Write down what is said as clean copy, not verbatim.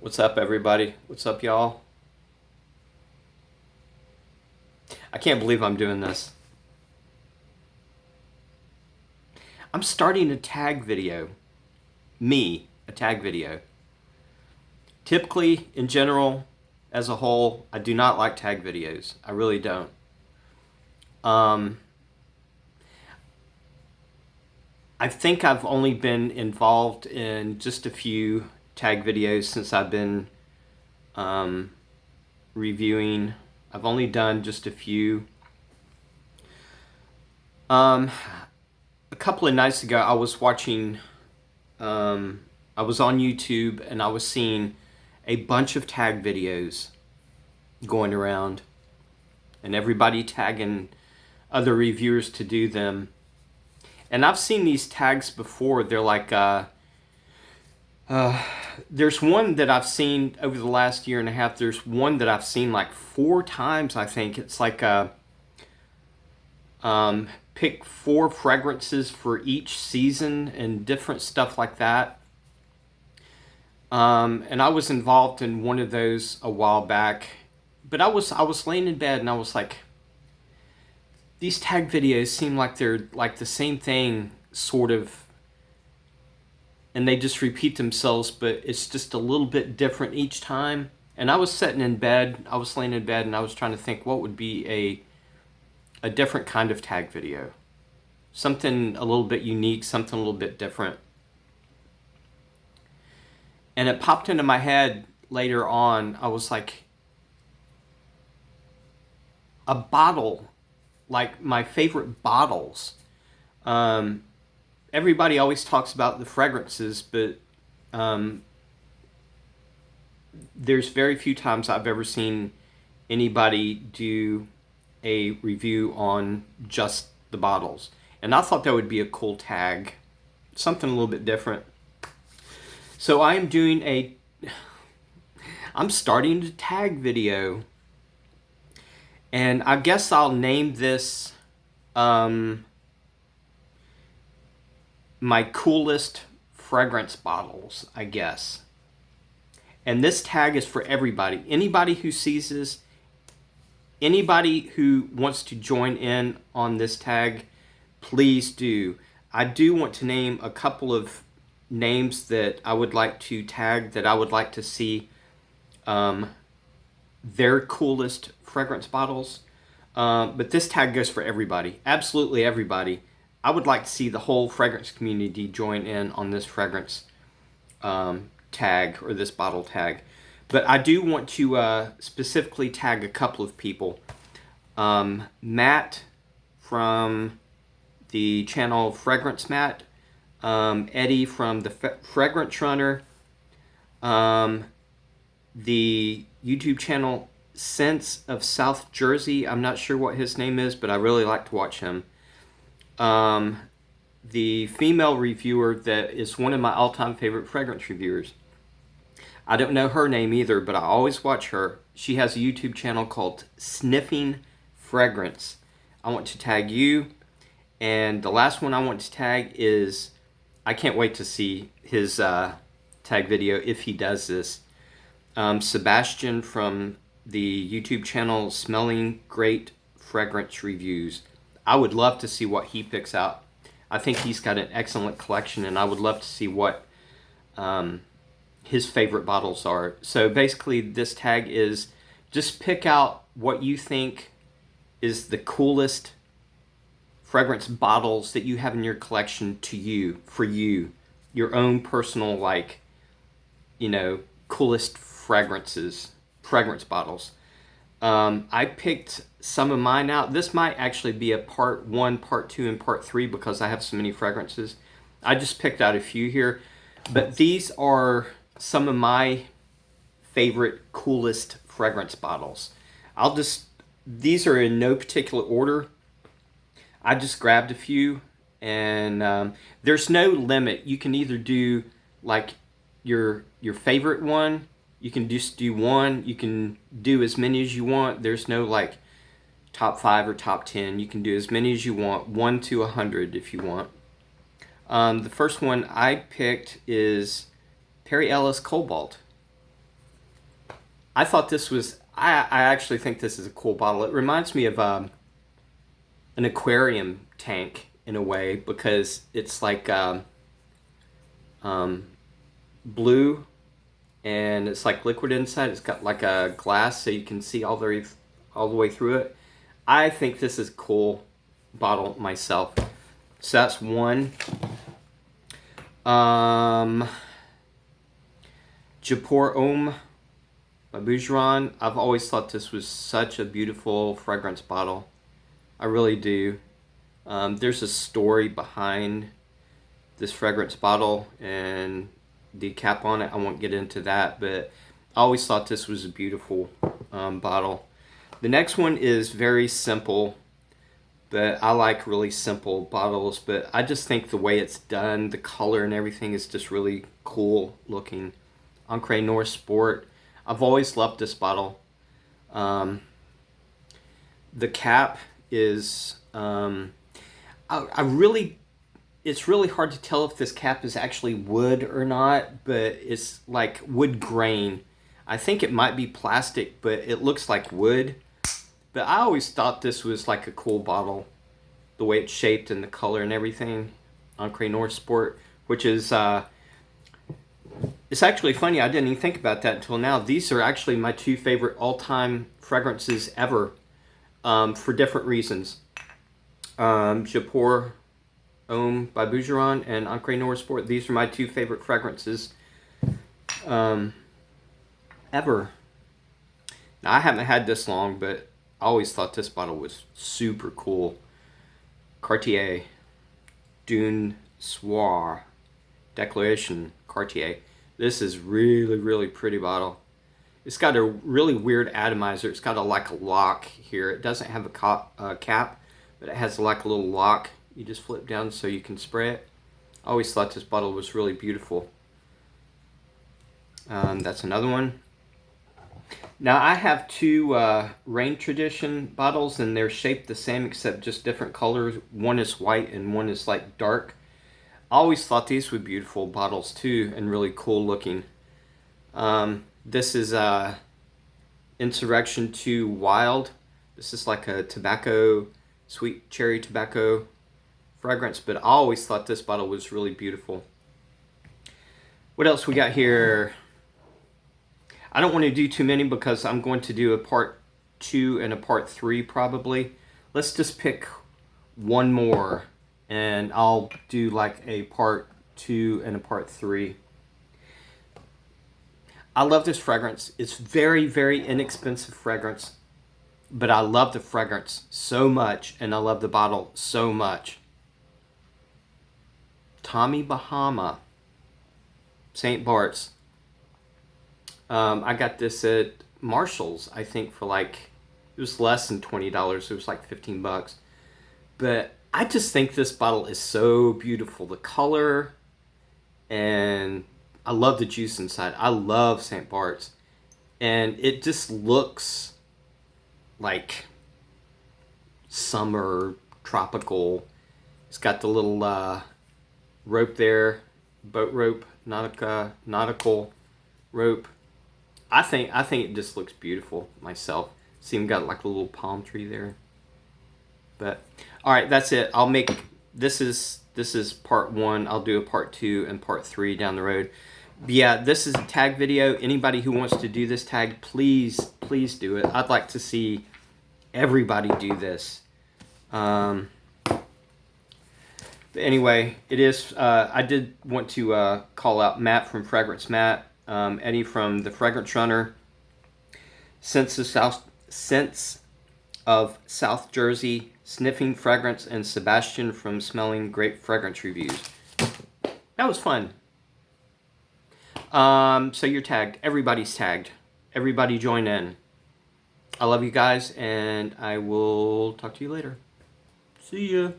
What's up, everybody? What's up, y'all? I can't believe I'm doing this. I'm starting a tag video. A tag video. Typically, in general, as a whole, I do not like tag videos. I really don't. I think I've only been involved in just a few tag videos since I've been reviewing. I've only done just a few. A couple of nights ago, I was watching, I was on YouTube and I was seeing a bunch of tag videos going around and everybody tagging other reviewers to do them. And I've seen these tags before. They're like, there's one that I've seen over the last year and a half. There's one that I've seen like 4 times, I think. It's like pick 4 fragrances for each season and different stuff like that. And I was involved in one of those a while back. But I was laying in bed and I was like, these tag videos seem like they're like the same thing, sort of, and they just repeat themselves, but it's just a little bit different each time. And I was sitting in bed, I was laying in bed, and I was trying to think what would be a different kind of tag video. Something a little bit unique, something a little bit different. And it popped into my head later on. I was like, a bottle, like my favorite bottles. Everybody always talks about the fragrances, but there's very few times I've ever seen anybody do a review on just the bottles. And I thought that would be a cool tag, something a little bit different. So I'm starting a tag video. And I guess I'll name this my coolest fragrance bottles, I guess. And this tag is for everybody. Anybody who sees this, anybody who wants to join in on this tag, please do. I do want to name a couple of names that I would like to tag, that I would like to see their coolest fragrance bottles. But this tag goes for everybody. Absolutely everybody. I would like to see the whole fragrance community join in on this fragrance tag, or this bottle tag. But I do want to specifically tag a couple of people. Matt from the channel FragranceMatt, Eddie from the Fragrance Runner, the YouTube channel Sense of South Jersey. I'm not sure what his name is, but I really like to watch him. The female reviewer that is one of my all-time favorite fragrance reviewers. I don't know her name either, but I always watch her. She has a YouTube channel called Sniffing Fragrance. I want to tag you. And the last one I want to tag is, I can't wait to see his tag video if he does this. Sebastian from the YouTube channel Smelling Great Fragrance Reviews. I would love to see what he picks out. I think he's got an excellent collection, and I would love to see what his favorite bottles are. So basically this tag is, just pick out what you think is the coolest fragrance bottles that you have in your collection for you, your own personal, like, coolest fragrance bottles. I picked some of mine out. This might actually be a part 1, part 2, and part 3 because I have so many fragrances. I just picked out a few here, but these are some of my favorite, coolest fragrance bottles. These are in no particular order. I just grabbed a few, and there's no limit. You can either do like your favorite one. You can just do one. You can do as many as you want. There's no like top 5 or top 10. You can do as many as you want, 1 to 100 if you want. The first one I picked is Perry Ellis Cobalt. I thought this was, I actually think this is a cool bottle. It reminds me of an aquarium tank in a way, because it's like blue, and it's like liquid inside. It's got like a glass so you can see all the way through it. I think this is a cool bottle myself. So that's one. Japor Homme by Bougeron. I've always thought this was such a beautiful fragrance bottle. I really do. There's a story behind this fragrance bottle and the cap on it. I won't get into that, but I always thought this was a beautiful bottle. The next one is very simple, but I like really simple bottles, but I just think the way it's done, the color and everything is just really cool looking. Encre Noir Sport. I've always loved this bottle. The cap is, it's really hard to tell if this cap is actually wood or not, but it's like wood grain. I think it might be plastic, but it looks like wood. But I always thought this was like a cool bottle, the way it's shaped and the color and everything. Encre Noir Sport, which is, it's actually funny, I didn't even think about that until now. These are actually my two favorite all-time fragrances ever, for different reasons. Japor Homme by Bougeron and Encre Noir Sport. These are my two favorite fragrances ever. Now, I haven't had this long, but I always thought this bottle was super cool. Cartier Dune Soir Declaration Cartier. This is really, really pretty bottle. It's got a really weird atomizer. It's got like a lock here. It doesn't have a cap, but it has like a little lock. You just flip down so you can spray it. I always thought this bottle was really beautiful. That's another one. Now I have two Rain Tradition bottles, and they're shaped the same except just different colors. One is white and one is like dark. I always thought these were beautiful bottles too, and really cool looking. This is Insurrection 2 Wild. This is like a tobacco, sweet cherry tobacco fragrance, but I always thought this bottle was really beautiful. What else we got here? I don't want to do too many because I'm going to do a part 2 and a part 3 probably. Let's just pick one more, and I'll do like a part 2 and a part 3. I love this fragrance. It's very, very inexpensive fragrance, but I love the fragrance so much, and I love the bottle so much. Tommy Bahama, St. Bart's. I got this at Marshall's, I think, for like, it was less than $20. It was like 15 bucks. But I just think this bottle is so beautiful. The color, and I love the juice inside. I love St. Bart's. And it just looks like summer, tropical. It's got the little rope there, boat rope, nautical rope. I think it just looks beautiful myself. See, we got like a little palm tree there. But all right, that's it. I'll make this is part 1. I'll do a part 2 and part 3 down the road. But yeah, this is a tag video. Anybody who wants to do this tag, please do it. I'd like to see everybody do this. But anyway, it is. I did want to call out Matt from FragranceMatt, Eddie from the Fragrance Runner, Sense of South Jersey, Sniffing Fragrance, and Sebastian from Smelling Great Fragrance Reviews. That was fun. So you're tagged. Everybody's tagged. Everybody join in. I love you guys, and I will talk to you later. See ya.